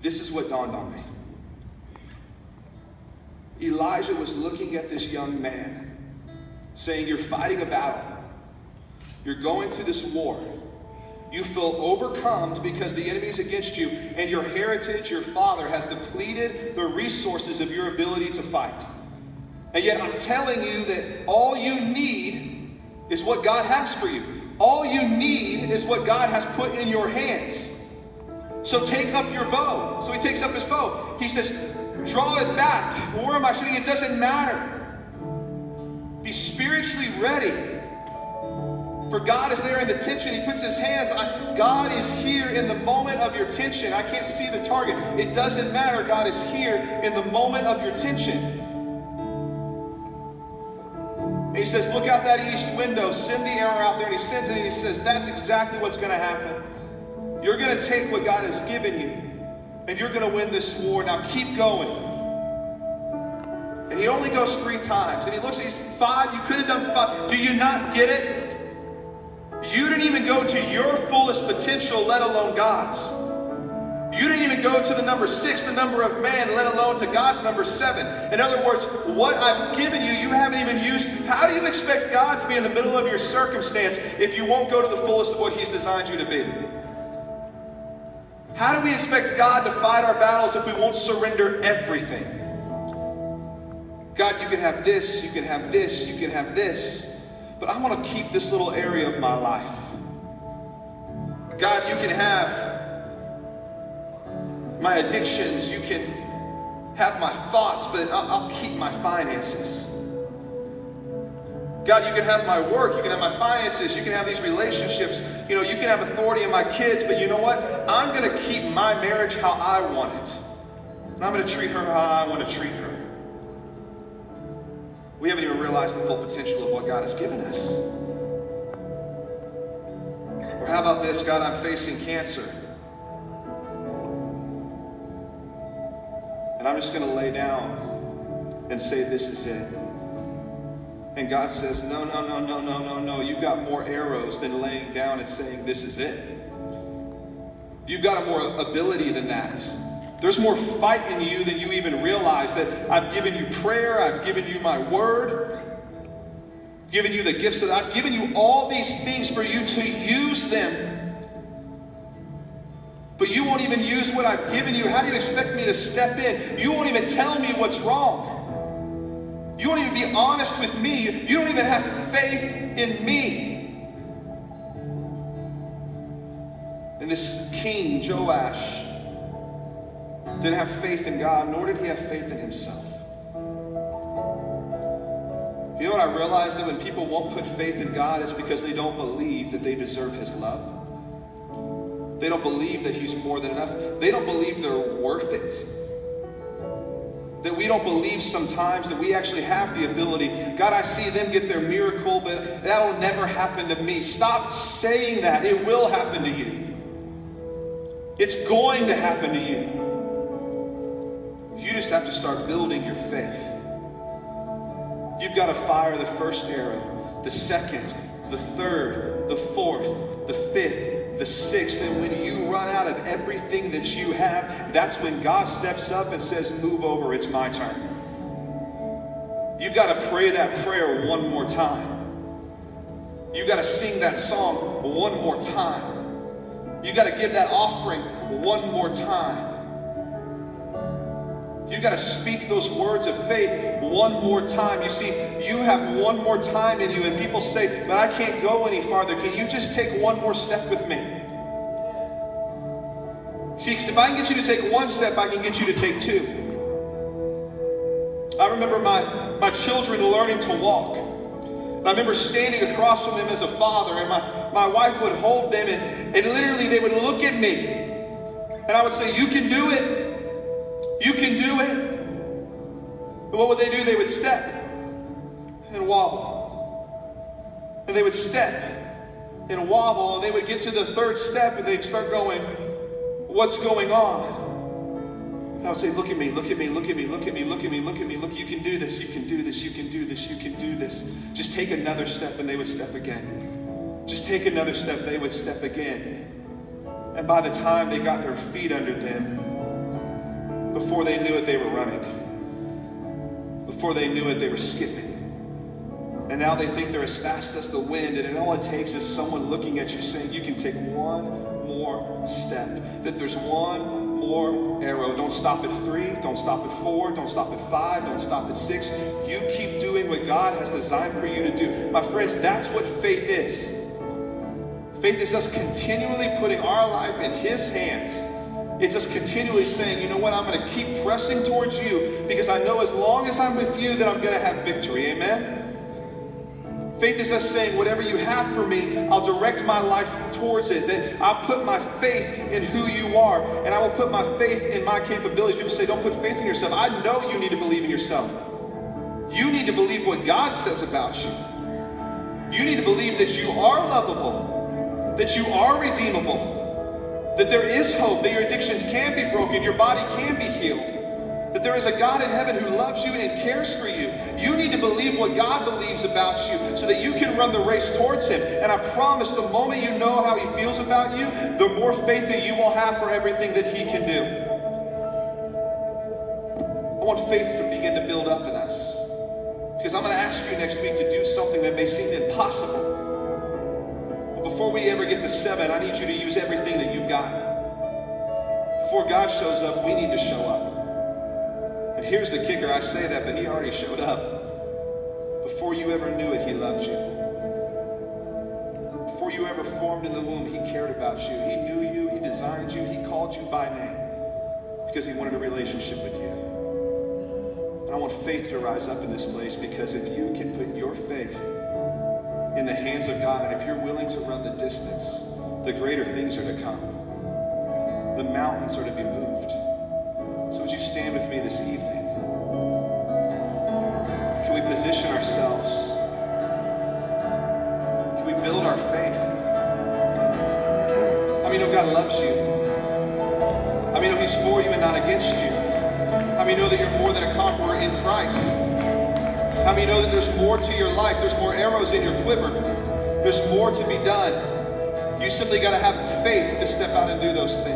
this is what dawned on me. Elijah was looking at this young man, saying, you're fighting a battle. You're going through this war. You feel overcome because the enemy is against you, and your heritage, your father, has depleted the resources of your ability to fight. And yet I'm telling you that all you need is what God has for you. All you need is what God has put in your hands. So take up your bow. So he takes up his bow. He says, draw it back. Where am I shooting? It doesn't matter. Be spiritually ready. For God is there in the tension. He puts his hands on. God is here in the moment of your tension. I can't see the target. It doesn't matter. God is here in the moment of your tension. And he says, look out that east window. Send the arrow out there. And he sends it and he says, that's exactly what's going to happen. You're going to take what God has given you. And you're going to win this war. Now keep going. And he only goes 3 times. And he looks at these 5. You could have done 5. Do you not get it? You didn't even go to your fullest potential, let alone God's. You didn't even go to the number 6, the number of man, let alone to God's number 7. In other words, what I've given you, you haven't even used. How do you expect God to be in the middle of your circumstance if you won't go to the fullest of what he's designed you to be? How do we expect God to fight our battles if we won't surrender everything? God, you can have this, you can have this, you can have this. But I want to keep this little area of my life. God, you can have my addictions. You can have my thoughts, but I'll keep my finances. God, you can have my work. You can have my finances. You can have these relationships. You can have authority in my kids, but you know what? I'm going to keep my marriage how I want it. And I'm going to treat her how I want to treat her. We haven't even realized the full potential of what God has given us. Or how about this? God, I'm facing cancer. And I'm just going to lay down and say, this is it. And God says, no. You've got more arrows than laying down and saying, this is it. You've got more ability than that. There's more fight in you than you even realize. That I've given you prayer, I've given you my word, I've given you the gifts that I've given you all these things for you to use them. But you won't even use what I've given you. How do you expect me to step in? You won't even tell me what's wrong. You won't even be honest with me. You don't even have faith in me. And this king, Joash, didn't have faith in God, nor did he have faith in himself. You know what I realized? That when people won't put faith in God, it's because they don't believe that they deserve his love. They don't believe that he's more than enough. They don't believe they're worth it. That we don't believe sometimes that we actually have the ability. God, I see them get their miracle, but that'll never happen to me. Stop saying that. It will happen to you. It's going to happen to you. You just have to start building your faith. You've got to fire the first arrow, the second, the third, the fourth, the fifth, the 6th, and when you run out of everything that you have, that's when God steps up and says, move over, it's my turn. You've got to pray that prayer one more time. You've got to sing that song one more time. You've got to give that offering one more time. You've got to speak those words of faith one more time. You see, you have one more time in you, and people say, but I can't go any farther. Can you just take one more step with me? See, because if I can get you to take one step, I can get you to take 2. I remember my children learning to walk. And I remember standing across from them as a father, and my wife would hold them, and literally they would look at me. And I would say, you can do it. You can do it. And what would they do? They would step and wobble. And they would step and wobble, and they would get to the 3rd step, and they'd start going, what's going on? And I would say, look at me, look at me, look at me, look at me, look at me, look at me, look, you can do this, you can do this, you can do this, you can do this. Just take another step, and they would step again. Just take another step, they would step again. And by the time they got their feet under them, Before they knew it, they were running. Before they knew it, they were skipping. And now they think they're as fast as the wind, and all it takes is someone looking at you saying, you can take one more step, that there's one more arrow. Don't stop at 3, don't stop at 4, don't stop at 5, don't stop at 6. You keep doing what God has designed for you to do. My friends, that's what faith is. Faith is us continually putting our life in His hands. It's us continually saying, you know what, I'm going to keep pressing towards you because I know as long as I'm with you that I'm going to have victory. Amen? Faith is us saying, whatever you have for me, I'll direct my life towards it. That I'll put my faith in who you are, and I will put my faith in my capabilities. People say, don't put faith in yourself. I know you need to believe in yourself. You need to believe what God says about you. You need to believe that you are lovable, that you are redeemable, that there is hope, that your addictions can be broken, your body can be healed, that there is a God in heaven who loves you and cares for you. You need to believe what God believes about you so that you can run the race towards Him. And I promise the moment you know how He feels about you, the more faith that you will have for everything that He can do. I want faith to begin to build up in us, because I'm going to ask you next week to do something that may seem impossible. Before we ever get to 7, I need you to use everything that you've got. Before God shows up, we need to show up. And here's the kicker. I say that, but He already showed up. Before you ever knew it, He loved you. Before you ever formed in the womb, He cared about you. He knew you. He designed you. He called you by name because He wanted a relationship with you. And I want faith to rise up in this place, because if you can put your faith in the hands of God, and if you're willing to run the distance, the greater things are to come. The mountains are to be moved. So would you stand with me this evening? Can we position ourselves? Can we build our faith? How many know God loves you? How many know He's for you and not against you? How many know that you're more than a conqueror in Christ? How many know that there's more to your life? There's more arrows in your quiver. There's more to be done. You simply got to have faith to step out and do those things.